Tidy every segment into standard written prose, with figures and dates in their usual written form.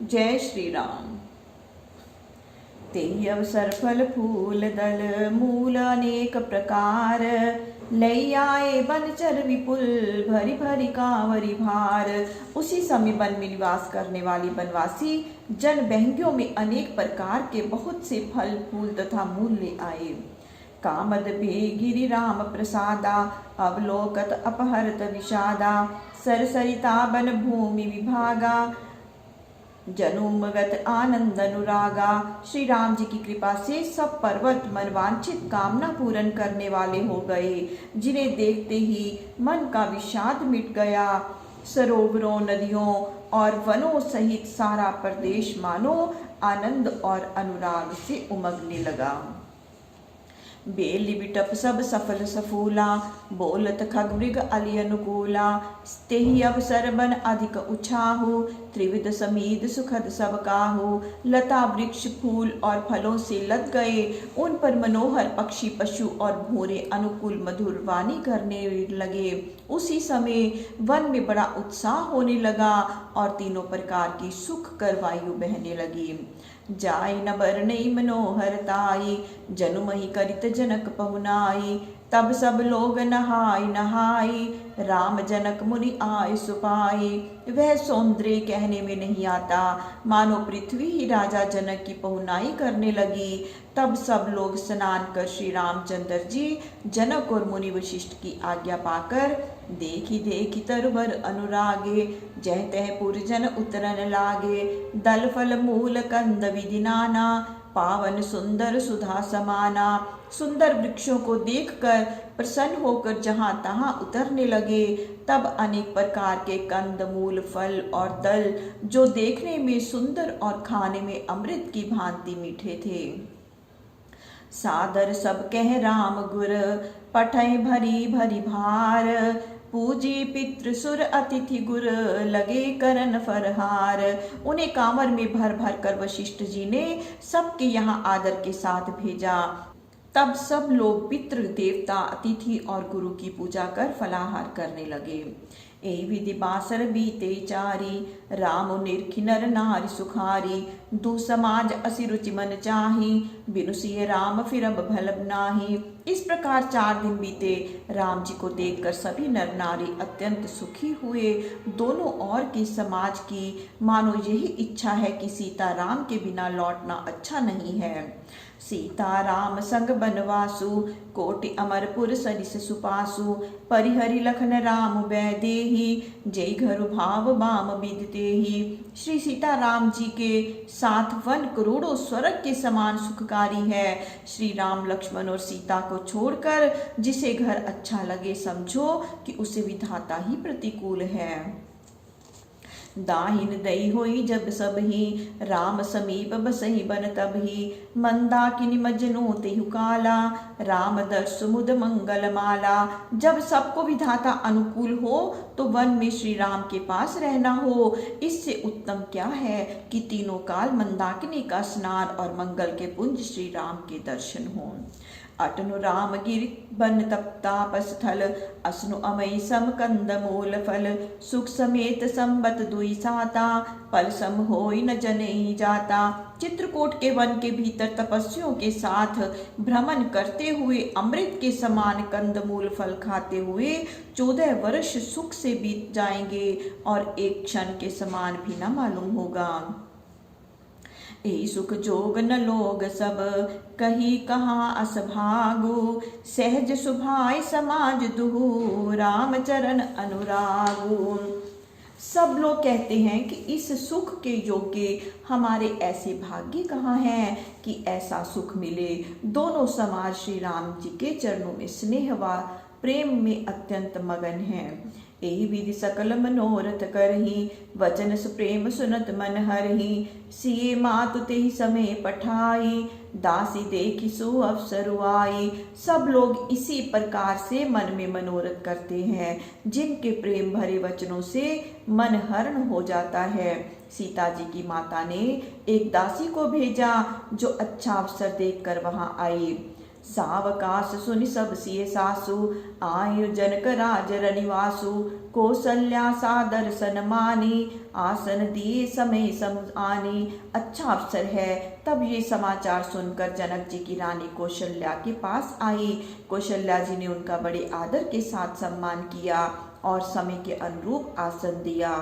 जय श्री राम। तेहि अवसर फल फूल दल मूल अनेक प्रकार, लई आए बनचर विपुल भरी भरी कांवरी भार। उसी समय वन में निवास करने वाली बनवासी जन बहंगियों में अनेक प्रकार के बहुत से फल फूल तथा मूल ले आए। कामद भे गिरि राम प्रसादा, अवलोकत अपहरत विषादा। सरसरिता बन भूमि विभागा, जनुमगत आनंद अनुरागा। श्री राम जी की कृपा से सब पर्वत मनवांछित कामना पूर्ण करने वाले हो गए, जिन्हें देखते ही मन का विषाद मिट गया। सरोवरों, नदियों और वनों सहित सारा प्रदेश मानो आनंद और अनुराग से उमगने लगा। बेली बिटप सब सफल सफूला, बोलत खग मृग अली अनुकूला। तेहि अवसर बन अधिक उछाहु, त्रिविध समीद सुखद सब काहू। लता वृक्ष फूल और फलों से लद गए, उन पर मनोहर पक्षी पशु और भूरे अनुकूल मधुर वाणी करने लगे। उसी समय वन में बड़ा उत्साह होने लगा और तीनों प्रकार की सुख कर वायु बहने लगी। जाय न बरनई मनोहर ताई, जनुमहि करित जनक पहुनाई। तब सब लोग नहाय नहाई, राम जनक मुनि आय सुपाई। वह सौंदर्य कहने में नहीं आता, मानो पृथ्वी ही राजा जनक की पहुनाई करने लगी। तब सब लोग स्नान कर श्री रामचंद्र जी जनक और मुनि वशिष्ठ की आज्ञा पाकर देखी देखी तरवर अनुरागे, जह तह पुरजन उतरन लागे। दल फल मूल कंद विधि नाना, पावन सुंदर सुधा समाना। सुंदर वृक्षों को देखकर प्रसन्न होकर जहां तहां उतरने लगे। तब अनेक प्रकार के कंद मूल फल और दल, जो देखने में सुंदर और खाने में अमृत की भांति मीठे थे, सादर सब कह राम गुर, पठय भरी भरी भार। पूजी पितृ सुर अतिथि गुर, लगे करन फरहार। उन्हें कांवर में भर भर कर वशिष्ठ जी ने सबके यहाँ आदर के साथ भेजा। तब सब लोग पितृ देवता अतिथि और गुरु की पूजा कर फलाहार करने लगे। ए विधि बासर बीते चारी, राम निरखि नर नारी सुखारी। दु समाज असि रुचि मन चाही, बिनु सिय राम फिर अब भल नाही। इस प्रकार 4 दिन बीते। राम जी को देखकर सभी नर नारी अत्यंत सुखी हुए। दोनों ओर के समाज की मानो यही इच्छा है कि सीता राम के बिना लौटना अच्छा नहीं है। सीता राम संग बनवासु, कोटि अमरपुर सरिस सुपासु। परिहरि लखन राम बैदेही, जय घर भाव बाम बिदतेही। श्री सीता राम जी के साथ वन करोड़ों स्वर्ग के समान सुखकारी है। श्री राम लक्ष्मण और सीता को छोड़कर जिसे घर अच्छा लगे, समझो कि उसे विधाता ही प्रतिकूल है। दाहिन दई होई जब सब ही, राम समीप बसहि बन तब ही। मंदाकिनी मजनू तेहु काला, राम दर्श मुद मंगल माला। जब सबको विधाता अनुकूल हो तो वन में श्री राम के पास रहना हो, इससे उत्तम क्या है कि तीनों काल मंदाकिनी का स्नान और मंगल के पुंज श्री राम के दर्शन हो। अटनु राम गिरि बन तपतापस स्थल, असनु अमई सम कंद मूल फल। सुख समेत संबत दुई साता, पल सम होई न जनेहि जाता। चित्रकूट के वन के भीतर तपस्वियों के साथ भ्रमण करते हुए अमृत के समान कंद मूल फल खाते हुए 14 वर्ष सुख से बीत जाएंगे और एक क्षण के समान भी न मालूम होगा। ए सुख जोग न लोग सब, कही कहाँ अस भागु। सहज सुभाय समाज दुहु, राम चरण अनुरागु। सब लोग कहते हैं कि इस सुख के योग्य हमारे ऐसे भाग्य कहाँ हैं कि ऐसा सुख मिले। दोनों समाज श्री राम जी के चरणों में स्नेह व प्रेम में अत्यंत मगन हैं। एहि विधि सकल मनोरथ करही, वचन सुप्रेम सुनत मन हरही। सिए मातु तेहि समय पठाई, दासी देखी सो अवसर आई। सब लोग इसी प्रकार से मन में मनोरथ करते हैं, जिनके प्रेम भरे वचनों से मन हरण हो जाता है। सीता जी की माता ने एक दासी को भेजा जो अच्छा अवसर देखकर वहां आई। सावकाश सुनि सब सिय सासु, आयु जनक राज रनिवासु। कौशल्या सादर सन मानी, आसन दिए समय सम आनी। अच्छा अवसर है। तब ये समाचार सुनकर जनक जी की रानी कौशल्या के पास आई। कौशल्या जी ने उनका बड़े आदर के साथ सम्मान किया और समय के अनुरूप आसन दिया।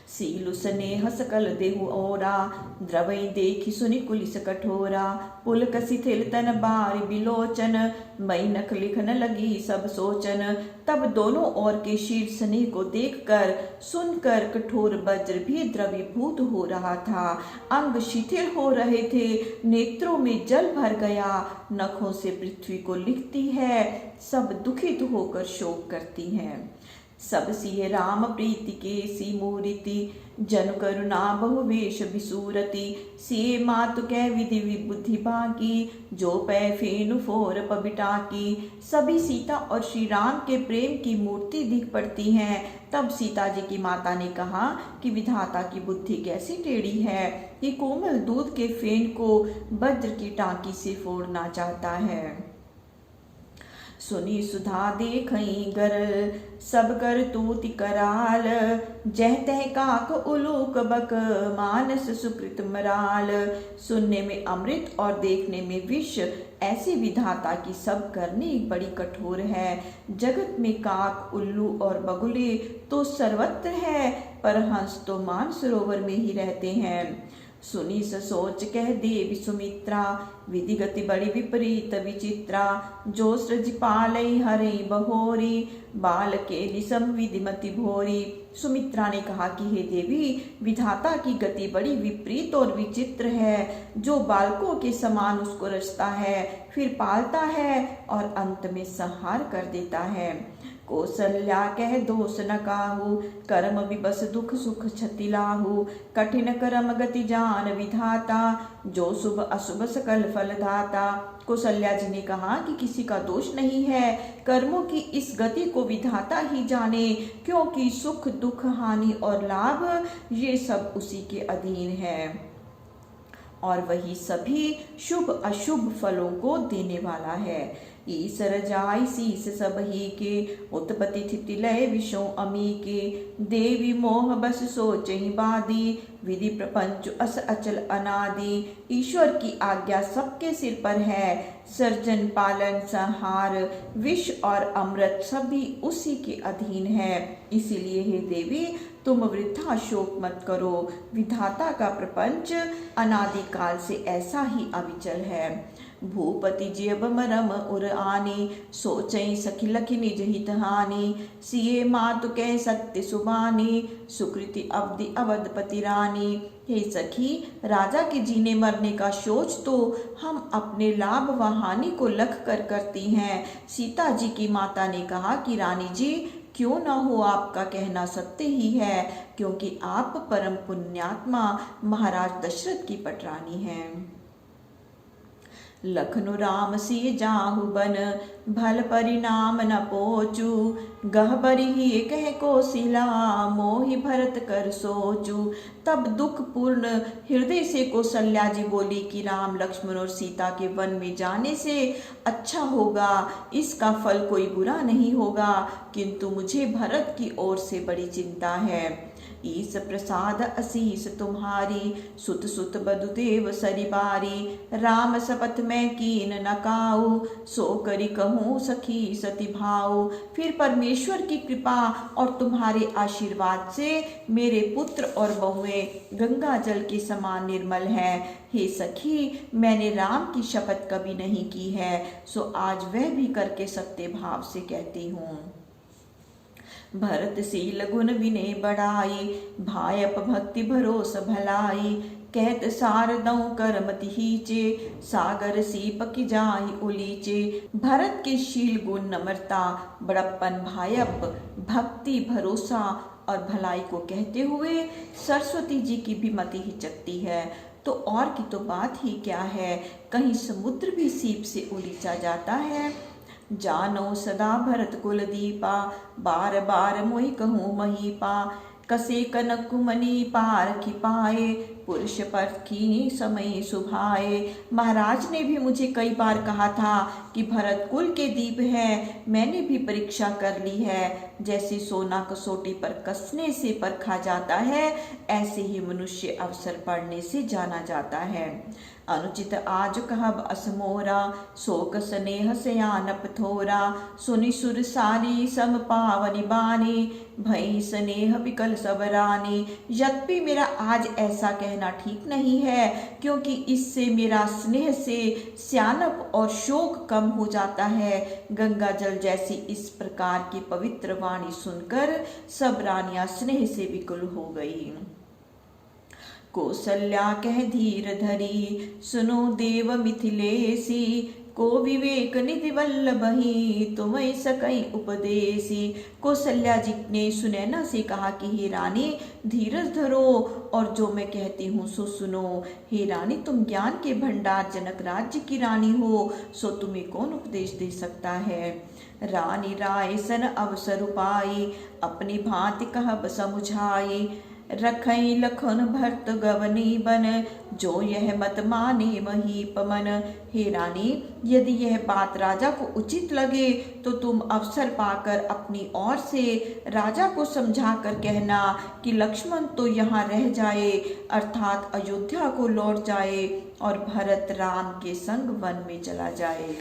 सीलु स्नेह सकल देहु ओरा, द्रवई देखी सुनि कुलिस कठोरा। पुलक शिथिल तन बारि बिलोचन, मई नख लिखन लगी सब सोचन। तब दोनों ओर के शील स्नेह को देखकर सुनकर कठोर वज्र भी द्रवीभूत हो रहा था। अंग शिथिल हो रहे थे, नेत्रों में जल भर गया। नखों से पृथ्वी को लिखती है, सब दुखित होकर शोक करती हैं। सब सिय राम प्रीति के सी मूर्ति, जन करुणा बहुवेश बिसूरति। सिय मातु कै विधि विबुद्धि बाकी, जो पै फेनु फोर पबिटा की। सभी सीता और श्री राम के प्रेम की मूर्ति दिख पड़ती हैं। तब सीता जी की माता ने कहा कि विधाता की बुद्धि कैसी टेढ़ी है कि कोमल दूध के फेन को वज्र की टांकी से फोड़ना चाहता है। सुनी सुधा देखई गरल, सब कर तूति कराल। जह तह काक उलूक बक, मानस सुकृत मराल। सुनने में अमृत और देखने में विष, ऐसी विधाता की सब करनी बड़ी कठोर है। जगत में काक, उल्लू और बगुले तो सर्वत्र है, पर हंस तो मानसरोवर में ही रहते हैं। सुनी सोच कह देवी सुमित्रा, विधि गति बड़ी विपरीत विचित्रा। जो सृज पालई हरई बहोरी, बाल के निसम विधिमति भोरी। सुमित्रा ने कहा कि हे देवी, विधाता की गति बड़ी विपरीत और विचित्र है। जो बालकों के समान उसको रचता है, फिर पालता है और अंत में संहार कर देता है। कौशल्या कह दोष न काहू, कर्म विबस दुख सुख क्षति लाहू। कठिन कर्म गति जान विधाता, जो शुभ अशुभ सकल फल दाता। कौशल्या जी ने कहा कि किसी का दोष नहीं है, कर्मों की इस गति को विधाता ही जाने, क्योंकि सुख दुख हानि और लाभ ये सब उसी के अधीन है और वही सभी शुभ अशुभ फलों को देने वाला है। ईसर जाय शीस सब ही के, उत्पत्ति स्थिति लय विषों अमी के। देवी मोह बस सोचहि बादी, विधि प्रपंच अस अचल अनादि। ईश्वर की आज्ञा सबके सिर पर है, सर्जन पालन संहार विष और अमृत सभी उसी के अधीन है। इसीलिए हे देवी, तुम वृथा शोक मत करो। विधाता का प्रपंच अनादिकाल से ऐसा ही अविचल है। भूपति जियब मरम उर आनी, सोचई सखी लखी निज हित हानि। सिए मातु कह सत्य सुबानी, सुकृति अवधि अवधपति रानी। हे सखी, राजा के जीने मरने का सोच तो हम अपने लाभ व हानि को लख कर करती हैं। सीता जी की माता ने कहा कि रानी जी, क्यों न हो, आपका कहना सत्य ही है, क्योंकि आप परम पुण्यात्मा महाराज दशरथ की पटरानी हैं। लखनु राम सिय जाहु बन, भल परिणाम न पोचू। गहबरी ही कह कौशिला, मोहि भरत कर सोचू। तब दुख पूर्ण हृदय से कौशल्या जी बोली कि राम लक्ष्मण और सीता के वन में जाने से अच्छा होगा, इसका फल कोई बुरा नहीं होगा, किंतु मुझे भरत की ओर से बड़ी चिंता है। ईस प्रसाद असीस तुम्हारी, सुत सुत बधुदेव सरिबारी। राम शपथ में कीन न काऊ, सो करी कहूँ सखी सती भाऊ। फिर परमेश्वर की कृपा और तुम्हारे आशीर्वाद से मेरे पुत्र और बहुएं गंगा जल के समान निर्मल हैं। हे सखी, मैंने राम की शपथ कभी नहीं की है, सो आज वह भी करके सत्य भाव से कहती हूँ। भरत शील गुण विनय बढ़ाई, भायप भक्ति भरोस भलाई। कहत सारदऊ करमति हीचे, सागर सीप की जाहि उलीचे। भरत के शील गुण नम्रता, बड़प्पन, भायप, भक्ति, भरोसा और भलाई को कहते हुए सरस्वती जी की भी मति हिचकती है, तो और की तो बात ही क्या है। कहीं समुद्र भी सीप से उलीचा जाता है। जानो सदा भरत कुल दीपा, बार बार मोहि कहूँ महीपा। कसे कनकुमनि पारखी पाए, पुरुष पर की समय सुभाए। महाराज ने भी मुझे कई बार कहा था कि भरत कुल के दीप है। मैंने भी परीक्षा कर ली है। जैसे सोना कसौटी पर कसने से परखा जाता है, ऐसे ही मनुष्य अवसर पड़ने से जाना जाता है। अनुचित आज कहब असमोरा, शोक स्नेह सयानप थोरा। सुनि सुर सारी सम पावनि बानी, भई स्नेह विकल सब रानी। यद्यपि मेरा आज ऐसा कहना ठीक नहीं है, क्योंकि इससे मेरा स्नेह से स्यानप और शोक कम हो जाता है। गंगा जल जैसी इस प्रकार की पवित्र वाणी सुनकर सब रानियां स्नेह से विकल हो गई। कौसल्या कह धीर धरी, सुनो देव मिथिलेसी। को विवेक निधि वल्लभहि, तुम्हें सकई उपदेसी। कौशल्या जी ने सुनैना से कहा कि हे रानी, धीरज धरो और जो मैं कहती हूँ सो सुनो। हे रानी, तुम ज्ञान के भंडार जनक राज्य की रानी हो, सो तुम्हें कौन उपदेश दे सकता है। रानी राय सन अवसर पाई, अपनी भांति कहब समुझाई। रखई लखन भरत गवनी बन, जो यह मत माने वही पमन। हे रानी, यदि यह बात राजा को उचित लगे तो तुम अवसर पाकर अपनी ओर से राजा को समझा कर कहना कि लक्ष्मण तो यहाँ रह जाए, अर्थात अयोध्या को लौट जाए और भरत राम के संग वन में चला जाए।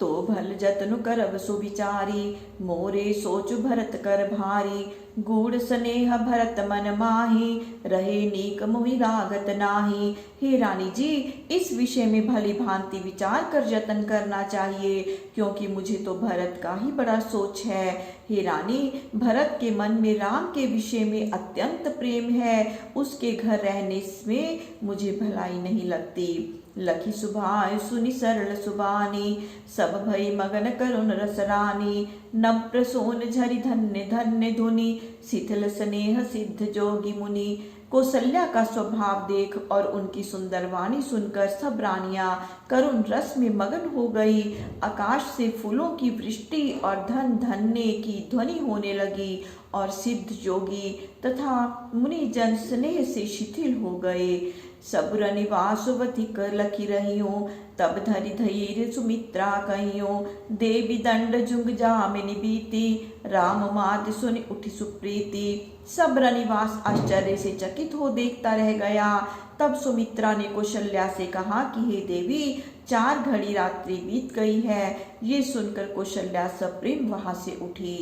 तो भल जतनु करब सुविचारी, मोरे सोच भरत कर भारी। गूढ़ स्नेह भरत मन माही, रहे नीक मोहि लागत नाही। हे रानी जी, इस विषय में भली भांति विचार कर जतन करना चाहिए, क्योंकि मुझे तो भरत का ही बड़ा सोच है। हे रानी, भरत के मन में राम के विषय में अत्यंत प्रेम है। उसके घर रहने में मुझे भलाई नहीं लगती। लखी सुभाय सुनि सरल सुबानी, सब भई मगन करुण रसरानी। नम्र सोन झरि धन्य धन्य धुनि, शिथिल स्नेह सिद्ध जोगी मुनि। कौशल्या का स्वभाव देख और उनकी सुंदर वाणी सुनकर सब रानियां करुण रस में मगन हो गई। आकाश से फूलों की वृष्टि और धन धन्य की ध्वनि होने लगी और सिद्ध योगी तथा मुनि जन स्नेह से शिथिल हो गए। सबुर निवासवती कर लखी रहियो, तब धरि धैर्य सुमित्रा कहियो। देवी दंड जुंग जामिनी बीती, राम मात सुनि उठी सुप्रीति। सब रनिवास आश्चर्य से चकित हो देखता रह गया। तब सुमित्रा ने कौशल्या से कहा कि हे देवी, 4 घड़ी रात्रि बीत गई है। ये सुनकर कौशल्या सप्रेम वहां से उठी।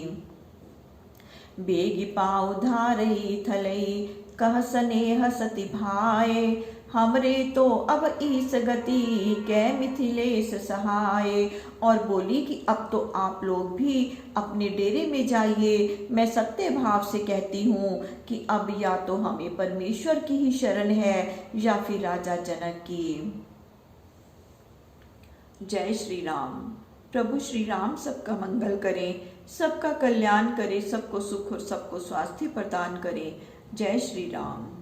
बेगी पाँव धारई थलई, कह स्नेह सति भाए। हमरे तो अब ईस गति, कै मिथिलेश सहाय। और बोली कि अब तो आप लोग भी अपने डेरे में जाइए। मैं सत्य भाव से कहती हूँ कि अब या तो हमें परमेश्वर की ही शरण है या फिर राजा जनक की। जय श्री राम। प्रभु श्री राम सबका मंगल करें, सबका कल्याण करें, सबको सुख और सबको स्वास्थ्य प्रदान करें। जय श्री राम।